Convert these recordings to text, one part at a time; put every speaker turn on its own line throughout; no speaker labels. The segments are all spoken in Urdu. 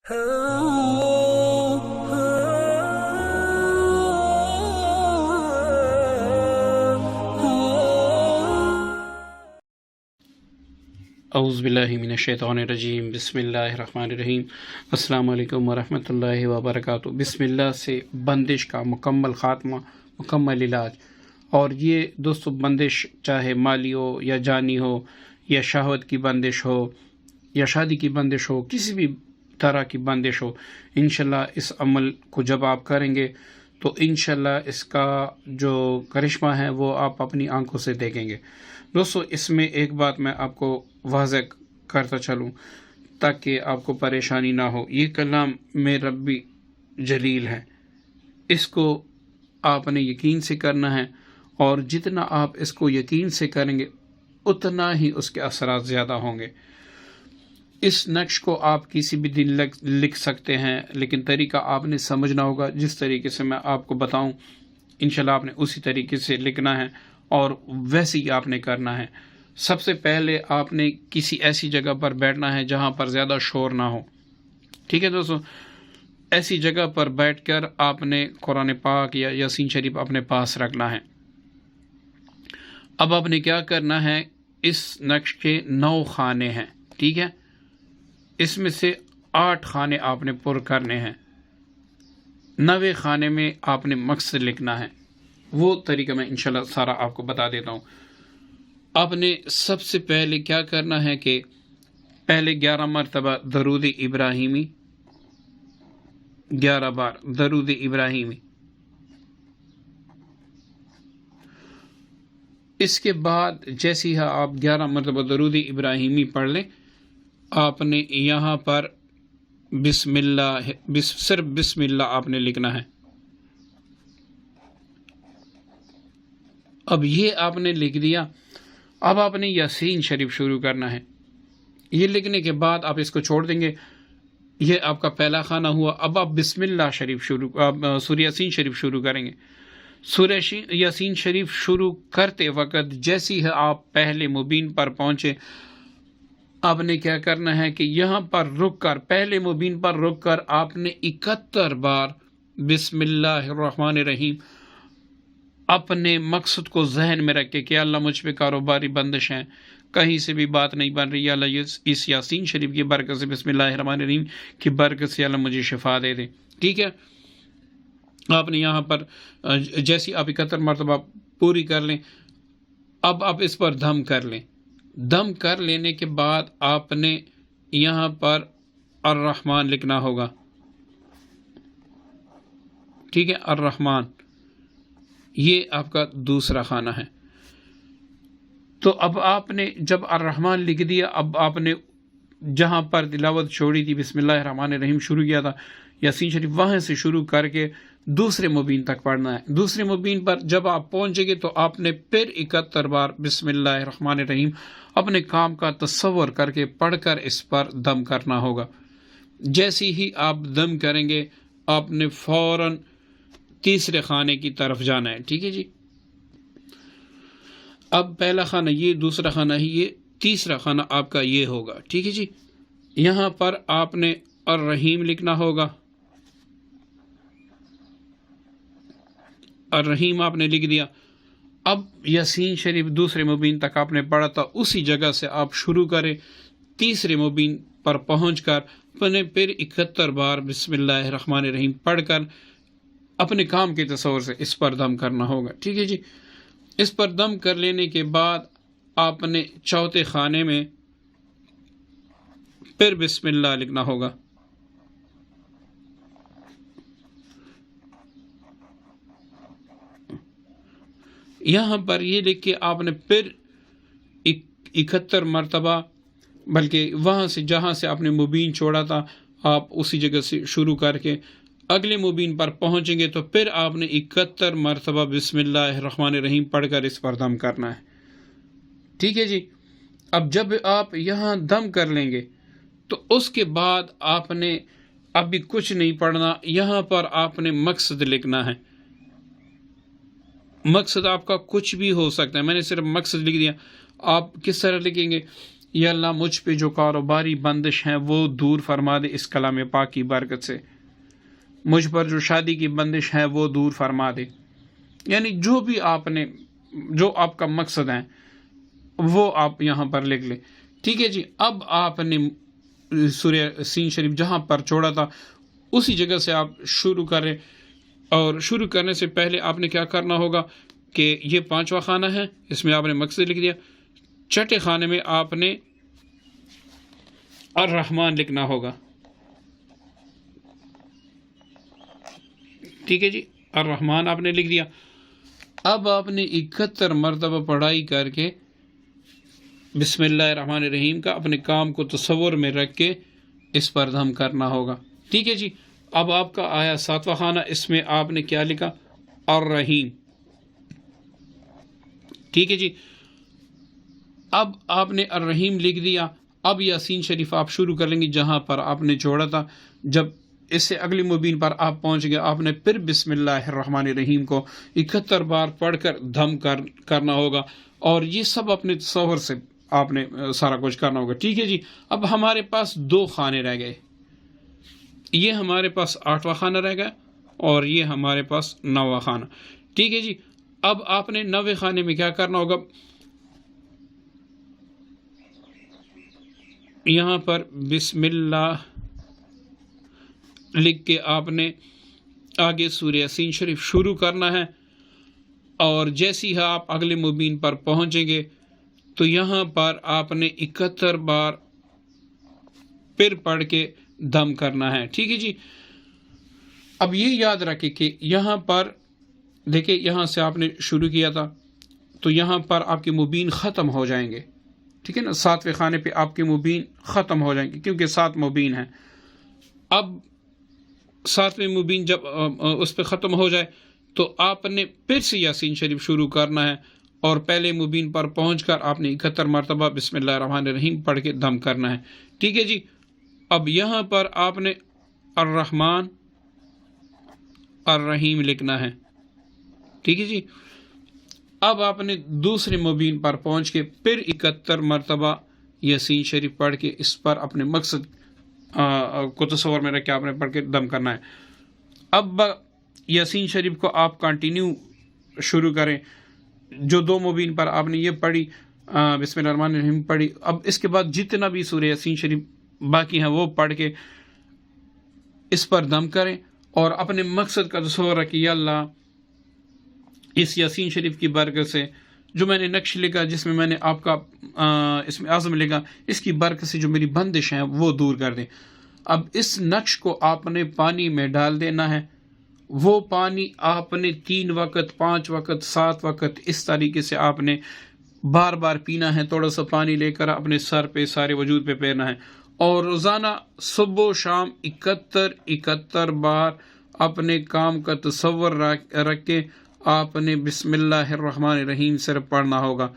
اعوذ باللہ من الشیطان الرجیم، بسم اللہ الرحمن الرحیم۔ السلام علیکم ورحمۃ اللہ وبرکاتہ۔ بسم اللہ سے بندش کا مکمل خاتمہ، مکمل علاج۔ اور یہ دوستو بندش چاہے مالی ہو یا جانی ہو یا شہوت کی بندش ہو یا شادی کی بندش ہو، کسی بھی طرح کی بندش ہو، انشاءاللہ اس عمل کو جب آپ کریں گے تو انشاءاللہ اس کا جو کرشمہ ہے وہ آپ اپنی آنکھوں سے دیکھیں گے۔ دوستو اس میں ایک بات میں آپ کو واضح کرتا چلوں تاکہ آپ کو پریشانی نہ ہو، یہ کلام میں ربی جلیل ہے، اس کو آپ نے یقین سے کرنا ہے، اور جتنا آپ اس کو یقین سے کریں گے اتنا ہی اس کے اثرات زیادہ ہوں گے۔ اس نقش کو آپ کسی بھی دن لکھ سکتے ہیں، لیکن طریقہ آپ نے سمجھنا ہوگا۔ جس طریقے سے میں آپ کو بتاؤں انشاءاللہ آپ نے اسی طریقے سے لکھنا ہے اور ویسے ہی آپ نے کرنا ہے۔ سب سے پہلے آپ نے کسی ایسی جگہ پر بیٹھنا ہے جہاں پر زیادہ شور نہ ہو، ٹھیک ہے دوستو؟ ایسی جگہ پر بیٹھ کر آپ نے قرآن پاک یا یاسین شریف اپنے پاس رکھنا ہے۔ اب آپ نے کیا کرنا ہے، اس نقش کے 9 خانے ہیں، ٹھیک ہے؟ اس میں سے 8 خانے آپ نے پر کرنے ہیں، 9ویں خانے میں آپ نے مقصد لکھنا ہے۔ وہ طریقہ میں انشاءاللہ سارا آپ کو بتا دیتا ہوں۔ آپ نے سب سے پہلے کیا کرنا ہے کہ پہلے 11 مرتبہ درود ابراہیمی، 11 بار درود ابراہیمی۔ اس کے بعد جیسے ہی آپ 11 مرتبہ درود ابراہیمی پڑھ لیں، آپ نے یہاں پر بسم اللہ، صرف بسم اللہ آپ نے لکھنا ہے۔ اب یہ آپ نے لکھ دیا، اب آپ نے یاسین شریف شروع کرنا ہے۔ یہ لکھنے کے بعد آپ اس کو چھوڑ دیں گے، یہ آپ کا پہلا خانہ ہوا۔ اب آپ بسم اللہ شریف سورہ یاسین شریف شروع کریں گے۔ سورہ یاسین شریف شروع کرتے وقت جیسی ہی آپ پہلے مبین پر پہنچے، آپ نے کیا کرنا ہے کہ یہاں پر رک کر، پہلے مبین پر رک کر آپ نے 71 بار بسم اللہ الرحمن الرحیم اپنے مقصد کو ذہن میں رکھ کے کہ اللہ مجھ پہ کاروباری بندش ہیں، کہیں سے بھی بات نہیں بن رہی، اللہ اس یاسین شریف کی برکت سے، بسم اللہ الرحمن الرحیم کی برکت سے اللہ مجھے شفا دے دے، ٹھیک ہے؟ آپ نے یہاں پر جیسی آپ 71 مرتبہ پوری کر لیں، اب آپ اس پر دم کر لیں۔ دم کر لینے کے بعد آپ نے یہاں پر الرحمن لکھنا ہوگا، ٹھیک ہے؟ الرحمن، یہ آپ کا دوسرا خانہ ہے۔ تو اب آپ نے جب الرحمن لکھ دیا، اب آپ نے جہاں پر تلاوت چھوڑی تھی، بسم اللہ الرحمن الرحیم شروع کیا تھا یاسین شریف، وہاں سے شروع کر کے دوسرے مبین تک پڑھنا ہے۔ دوسرے مبین پر جب آپ پہنچیں گے تو آپ نے پھر 71 بار بسم اللہ الرحمن الرحیم اپنے کام کا تصور کر کے پڑھ کر اس پر دم کرنا ہوگا۔ جیسے ہی آپ دم کریں گے، آپ نے فوراً تیسرے خانے کی طرف جانا ہے، ٹھیک ہے جی؟ اب پہلا خانہ یہ، دوسرا خانہ ہی یہ، تیسرا خانہ آپ کا یہ ہوگا، ٹھیک ہے جی؟ یہاں پر آپ نے الرحیم لکھنا ہوگا، الرحیم آپ نے لکھ دیا۔ اب یاسین شریف دوسرے مبین تک آپ نے پڑھا تھا، اسی جگہ سے آپ شروع کریں، تیسرے مبین پر پہنچ کر اپنے پھر 71 بار بسم اللہ الرحمن الرحیم پڑھ کر اپنے کام کے تصور سے اس پر دم کرنا ہوگا، ٹھیک ہے جی؟ اس پر دم کر لینے کے بعد آپ نے چوتھے خانے میں پھر بسم اللہ لکھنا ہوگا۔ یہاں پر یہ لکھ کے آپ نے پھر 71 مرتبہ، بلکہ وہاں سے جہاں سے آپ نے مبین چھوڑا تھا، آپ اسی جگہ سے شروع کر کے اگلے مبین پر پہنچیں گے تو پھر آپ نے 71 مرتبہ بسم اللہ الرحمن الرحیم پڑھ کر اس پر دم کرنا ہے، ٹھیک ہے جی؟ اب جب آپ یہاں دم کر لیں گے تو اس کے بعد آپ نے ابھی کچھ نہیں پڑھنا، یہاں پر آپ نے مقصد لکھنا ہے۔ مقصد آپ کا کچھ بھی ہو سکتا ہے، میں نے صرف مقصد لکھ دیا۔ آپ کس طرح لکھیں گے؟ یا اللہ مجھ پہ جو کاروباری بندش ہیں وہ دور فرما دے اس کلام پاک کی برکت سے، مجھ پر جو شادی کی بندش ہے وہ دور فرما دے. یعنی جو بھی جو آپ کا مقصد ہے وہ آپ یہاں پر لکھ لیں. ٹھیک ہے جی. اب آپ نے سورہ یاسین شریف جہاں پر چھوڑا تھا اسی جگہ سے آپ شروع کریں، اور شروع کرنے سے پہلے آپ نے کیا کرنا ہوگا کہ یہ 5واں خانہ ہے، اس میں آپ نے مقصد لکھ دیا. چھٹے خانے میں آپ نے الرحمن لکھنا ہوگا. ٹھیک ہے جی. الرحمن آپ نے لکھ دیا. اب آپ نے 71 مرتبہ پڑھائی کر کے بسم اللہ الرحمن الرحیم کا اپنے کام کو تصور میں رکھ کے اس پر دم کرنا ہوگا. ٹھیک ہے جی. اب آپ کا آیا 7واں خانہ، اس میں آپ نے کیا لکھا؟ الرحیم. ٹھیک ہے جی. اب آپ نے الرحیم لکھ دیا. اب یاسین شریف آپ شروع کر لیں گے جہاں پر آپ نے چھوڑا تھا. جب اس سے اگلی مبین پر آپ پہنچ گئے، آپ نے پھر بسم اللہ الرحمن الرحیم کو 71 بار پڑھ کر دم کرنا ہوگا، اور یہ سب اپنے تصور سے آپ نے سارا کچھ کرنا ہوگا. ٹھیک ہے جی. اب ہمارے پاس 2 خانے رہ گئے. یہ ہمارے پاس 8واں خانہ رہ گیا اور یہ ہمارے پاس 9واں خانہ. ٹھیک ہے جی. اب آپ نے 9ویں خانے میں کیا کرنا ہوگا؟ یہاں پر بسم اللہ لکھ کے آپ نے آگے سورہ یاسین شریف شروع کرنا ہے، اور جیسی ہی آپ اگلے مبین پر پہنچیں گے تو یہاں پر آپ نے 71 بار پھر پڑھ کے دم کرنا ہے. ٹھیک ہے جی. اب یہ یاد رکھیں کہ یہاں پر دیکھیں، یہاں سے آپ نے شروع کیا تھا تو یہاں پر آپ کے مبین ختم ہو جائیں گے. ٹھیک ہے نا. 7ویں خانے پہ آپ کے مبین ختم ہو جائیں گے کیونکہ 7 مبین ہیں. اب 7ویں مبین جب اس پہ ختم ہو جائے تو آپ نے پھر سے یاسین شریف شروع کرنا ہے، اور پہلے مبین پر پہنچ کر آپ نے 71 مرتبہ بسم اللہ الرحمن الرحیم پڑھ کے دم کرنا ہے. ٹھیک ہے جی. اب یہاں پر آپ نے الرحمن الرحیم لکھنا ہے. ٹھیک ہے جی. اب آپ نے دوسرے مبین پر پہنچ کے پھر 71 مرتبہ یاسین شریف پڑھ کے اس پر اپنے مقصد کو تصور میں رکھ کے آپ نے پڑھ کے دم کرنا ہے. اب یاسین شریف کو آپ کنٹینیو شروع کریں. جو 2 مبین پر آپ نے یہ پڑھی بسم اللہ الرحمن الرحیم پڑھی، اب اس کے بعد جتنا بھی سورہ یاسین شریف باقی ہیں وہ پڑھ کے اس پر دم کریں، اور اپنے مقصد کا تصور رکھیں. یا اللہ اس یاسین شریف کی برکت سے جو میں نے نقش لکھا، جس میں نے آپ کا اس میں اعظم لکھا، اس کی برکت سے جو میری بندش ہیں وہ دور کر دیں. اب اس نقش کو آپ نے پانی میں ڈال دینا ہے. وہ پانی آپ نے 3 وقت 5 وقت 7 وقت اس طریقے سے آپ نے بار بار پینا ہے. تھوڑا سا پانی لے کر اپنے سر پہ سارے وجود پہ پھیرنا ہے، اور روزانہ صبح و شام 71 بار اپنے کام کا تصور رکھ کے آپ نے بسم اللہ الرحمن الرحیم صرف پڑھنا ہوگا.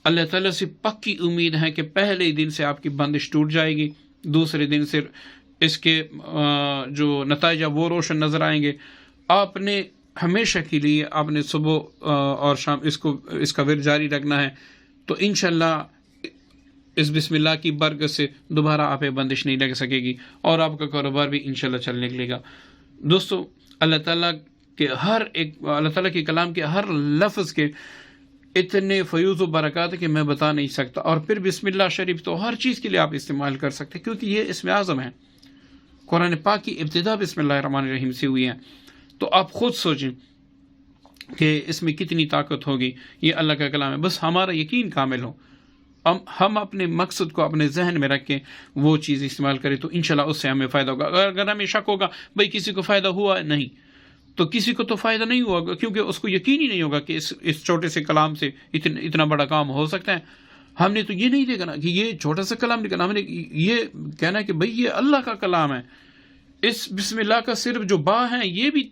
اللہ تعالیٰ سے پکی امید ہے کہ پہلے ہی دن سے آپ کی بندش ٹوٹ جائے گی، دوسرے دن سے اس کے جو نتائج وہ روشن نظر آئیں گے. آپ نے ہمیشہ کے لیے آپ نے صبح اور شام اس کا ورد جاری رکھنا ہے، تو انشاءاللہ اس بسم اللہ کی برکت سے دوبارہ آپ بندش نہیں لگ سکے گی، اور آپ کا کاروبار بھی انشاءاللہ چلنے لگے گا. دوستو، اللہ تعالیٰ کے کلام کے ہر لفظ کے اتنے فیوز و برکات ہے کہ میں بتا نہیں سکتا. اور پھر بسم اللہ شریف تو ہر چیز کے لیے آپ استعمال کر سکتے ہیں، کیونکہ یہ اسم اعظم ہے. قرآن پاک کی ابتدا بسم اللہ الرحمن الرحیم سے ہوئی ہے. تو آپ خود سوچیں کہ اس میں کتنی طاقت ہوگی. یہ اللہ کا کلام ہے، بس ہمارا یقین کامل ہو، ہم اپنے مقصد کو اپنے ذہن میں رکھ کے وہ چیز استعمال کریں تو انشاءاللہ اس سے ہمیں فائدہ ہوگا. اگر ہمیں شک ہوگا بھئی کسی کو فائدہ ہوا نہیں، تو کسی کو تو فائدہ نہیں ہوا، کیونکہ اس کو یقین ہی نہیں ہوگا کہ اس چھوٹے سے کلام سے اتنا بڑا کام ہو سکتا ہے. ہم نے تو یہ نہیں دیکھا نا کہ یہ چھوٹا سا کلام نکلا، ہم نے یہ کہنا کہ بھئی یہ اللہ کا کلام ہے. اس بسم اللہ کا صرف جو با ہے یہ بھی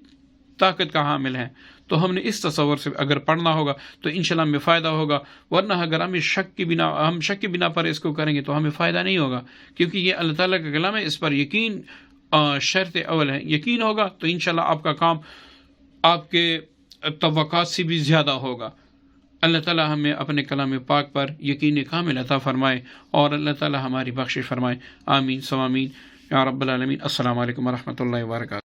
طاقت کا حامل ہے. تو ہم نے اس تصور سے اگر پڑھنا ہوگا تو انشاءاللہ ہمیں فائدہ ہوگا، ورنہ اگر ہم شک کی بنا پر اس کو کریں گے تو ہمیں فائدہ نہیں ہوگا، کیونکہ یہ اللہ تعالیٰ کا کلام ہے. اس پر یقین شرط اول ہے. یقین ہوگا تو انشاءاللہ آپ کا کام آپ کے توقعات سے بھی زیادہ ہوگا. اللہ تعالی ہمیں اپنے کلام پاک پر یقین کامل عطا فرمائے اور اللہ تعالی ہماری بخشش فرمائے، آمین ثم آمین یا رب العالمین۔ السلام علیکم ورحمۃ اللہ وبرکاتہ۔